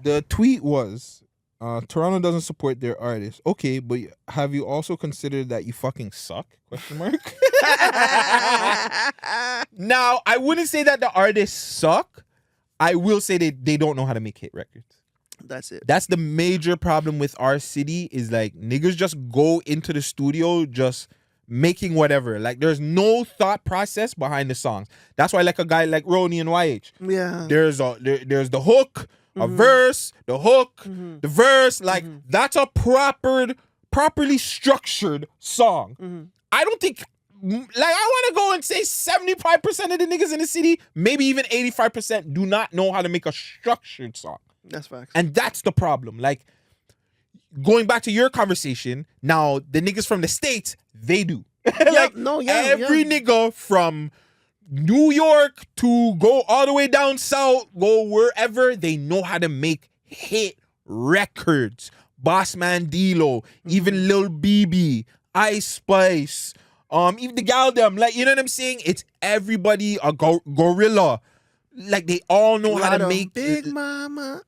The tweet was, Toronto doesn't support their artists. Okay, but have you also considered that you fucking suck? Question mark. Now, I wouldn't say that the artists suck. I will say they don't know how to make hit records. That's it. That's the major problem with our city is like niggas just go into the studio just making whatever. Like there's no thought process behind the songs. That's why like a guy like Ronnie and YH. Yeah. There's the hook, a verse, the hook, the verse. Like that's a properly structured song. I don't think like I want to go and say 75% of the niggas in the city, maybe even 85% do not know how to make a structured song. That's facts. And that's the problem. Like, going back to your conversation, now the niggas from the States, they do. Like, every nigga from New York to go all the way down south, go wherever, they know how to make hit records. Bossman D-Lo, even Lil BB, Ice Spice, even the gal them, like, you know what I'm saying? It's everybody, a gorilla. Like, they all know how to make... Big Mama.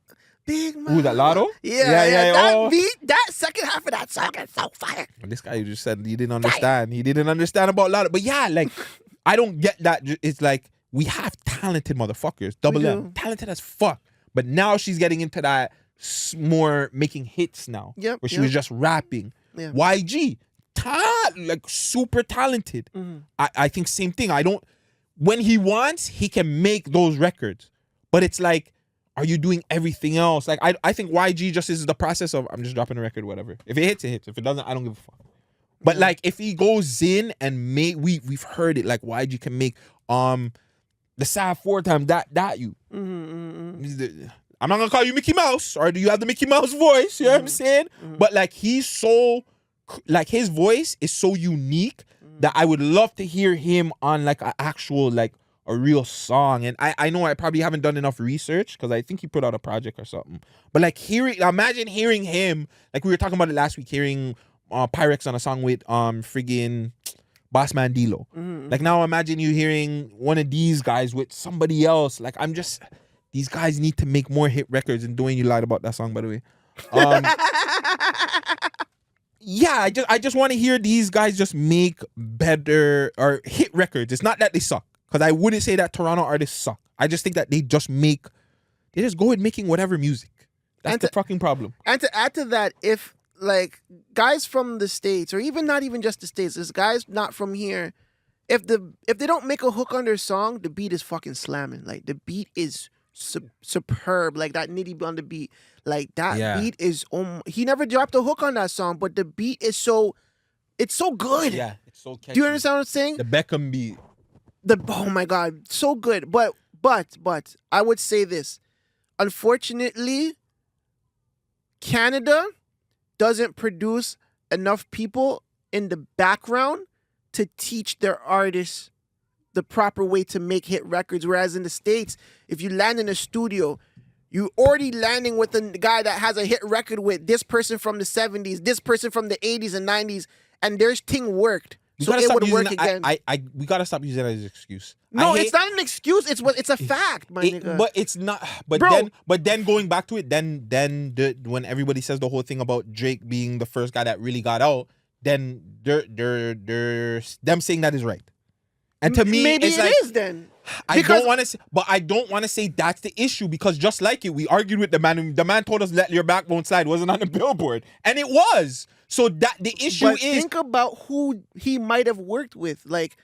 Big Mama. Ooh, that Lotto? Yeah. That oh. beat, that second half of that song is so fire. This guy just said he didn't understand. He didn't understand about Lotto. But yeah, like, I don't get that. It's like, we have talented motherfuckers. Double M. Talented as fuck. But now she's getting into that more making hits now. Yep. Where she was just rapping. Yeah. YG. Like, super talented. I think same thing. When he wants, he can make those records. But it's like, are you doing everything else? Like, I think YG just is the process of, I'm just dropping a record, whatever. If it hits, it hits. If it doesn't, I don't give a fuck. But like, if he goes in and we've heard it, like YG can make the Sad 4 times that you. I'm not gonna call you Mickey Mouse, or do you have the Mickey Mouse voice? You know what I'm saying? But like, he's so, like, his voice is so unique that I would love to hear him on like an actual, like, a real song. And I know I probably haven't done enough research because I think he put out a project or something. But like, imagine hearing him, like we were talking about it last week, hearing Pyrex on a song with friggin' Bossman D-Lo. Like, now imagine you hearing one of these guys with somebody else. Like, these guys need to make more hit records. And Dwayne, you lied about that song, by the way. Yeah, I just want to hear these guys just make better or hit records. It's not that they suck, because I wouldn't say that Toronto artists suck. I just think that they just go with making whatever music. That's the fucking problem. And to add to that, if like guys from the States, or even not even just the States, there's guys not from here, if they don't make a hook on their song, the beat is fucking slamming. Like, the beat is superb. Like, that Nitty on the beat. Like, that beat is he never dropped a hook on that song, but the beat is so good. Yeah, it's so catchy. Do you understand what I'm saying? The Beckham beat. Oh my God, so good. But I would say this. Unfortunately, Canada doesn't produce enough people in the background to teach their artists the proper way to make hit records. Whereas in the States, if you land in a studio, you already landing with a guy that has a hit record with this person from the 70s, this person from the 80s and 90s, and their thing worked. So it would work again. We gotta stop using that as an excuse. No, it's not an excuse. It's a fact, my nigga. But it's not. But then going back to it, when everybody says the whole thing about Drake being the first guy that really got out, then they're them saying that is right. And to me, maybe it's it like, is then. I don't want to say that's the issue, because just like it, we argued with the man. The man told us "Let Your Backbone Slide" wasn't on the Billboard, and it was. So that the issue But is, think about who he might have worked with. Like,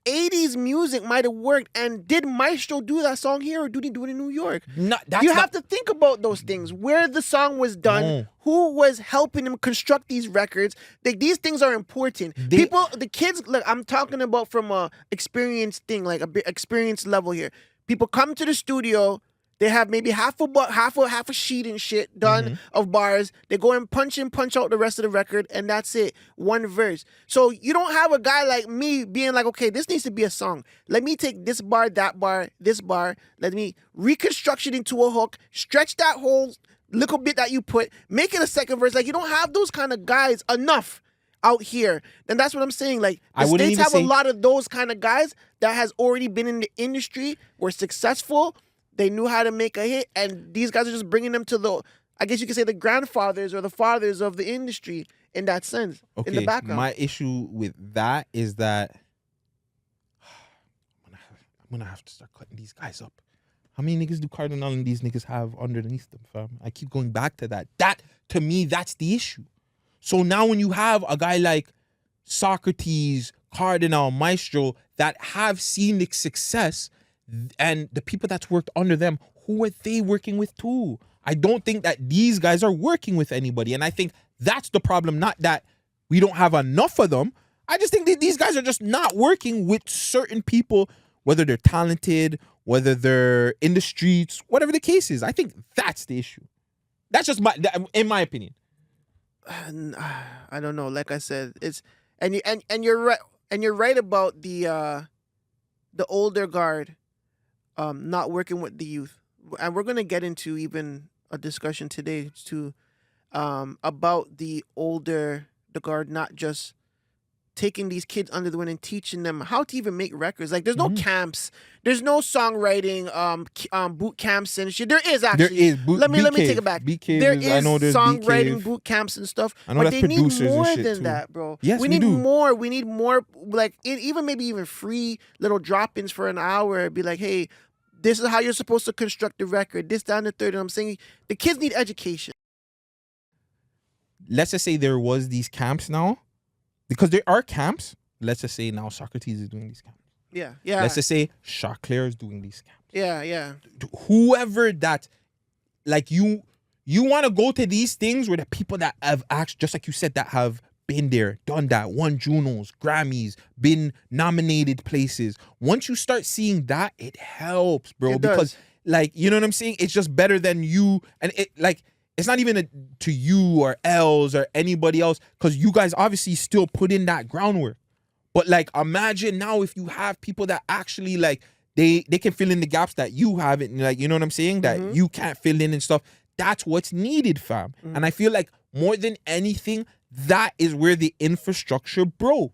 80s music might have worked. And did Maestro do that song here, or did he do it in New York? You have to think about those things. Where the song was done, who was helping him construct these records. Like, these things are important. The kids, look, I'm talking about from a experience thing, like a experience level here. People come to the studio. They have maybe half a sheet and shit done of bars. They go and punch out the rest of the record, and that's it. One verse. So you don't have a guy like me being like, okay, this needs to be a song. Let me take this bar, that bar, this bar. Let me reconstruct it into a hook. Stretch that whole little bit that you put. Make it a second verse. Like, you don't have those kind of guys enough out here. And that's what I'm saying. Like, the States have a lot of those kind of guys that has already been in the industry, were successful, They knew how to make a hit, and these guys are just bringing them to the, I guess you could say, the grandfathers or the fathers of the industry in that sense, in the background. My issue with that is that I'm gonna have to start cutting these guys up. How many niggas do Cardinal and these niggas have underneath them, fam? I keep going back to that. That, to me, that's the issue. So now when you have a guy like Socrates, Cardinal, Maestro that have seen the success, and the people that's worked under them, who are they working with too? I don't think that these guys are working with anybody. And I think that's the problem, not that we don't have enough of them. I just think that these guys are just not working with certain people, whether they're talented, whether they're in the streets, whatever the case is. I think that's the issue. That's just in my opinion. I don't know. Like I said, it's and you're right, and you're right about the older guard not working with the youth, and we're gonna get into even a discussion today too about the guard not just taking these kids under the wing and teaching them how to even make records. Like, there's no camps, there's no songwriting boot camps and shit. There is actually. There is. Let me take it back. There is I know there's songwriting boot camps and stuff. I know, but that's they need more and shit than too. that, bro. Yes, we need more. We need more. Like, even maybe even free little drop-ins for an hour. Be like, hey, this is how you're supposed to construct the record. This, down, the third. And I'm saying the kids need education. Let's just say there was these camps now. Because there are camps. Let's just say now Socrates is doing these camps. Yeah. Let's just say Chaclair is doing these camps. Yeah. Whoever that, like, you want to go to these things where the people that have actually, just like you said, that have been there, done that, won Junos, Grammys, been nominated places. Once you start seeing that, it helps, bro. Because, like, you know what I'm saying? It's just better than you. And it, like, it's not even to you or Els or anybody else, because you guys obviously still put in that groundwork. But, like, imagine now if you have people that actually, like, they can fill in the gaps that you haven't, like, you know what I'm saying? That you can't fill in and stuff. That's what's needed, fam. And I feel like more than anything, that is where the infrastructure broke.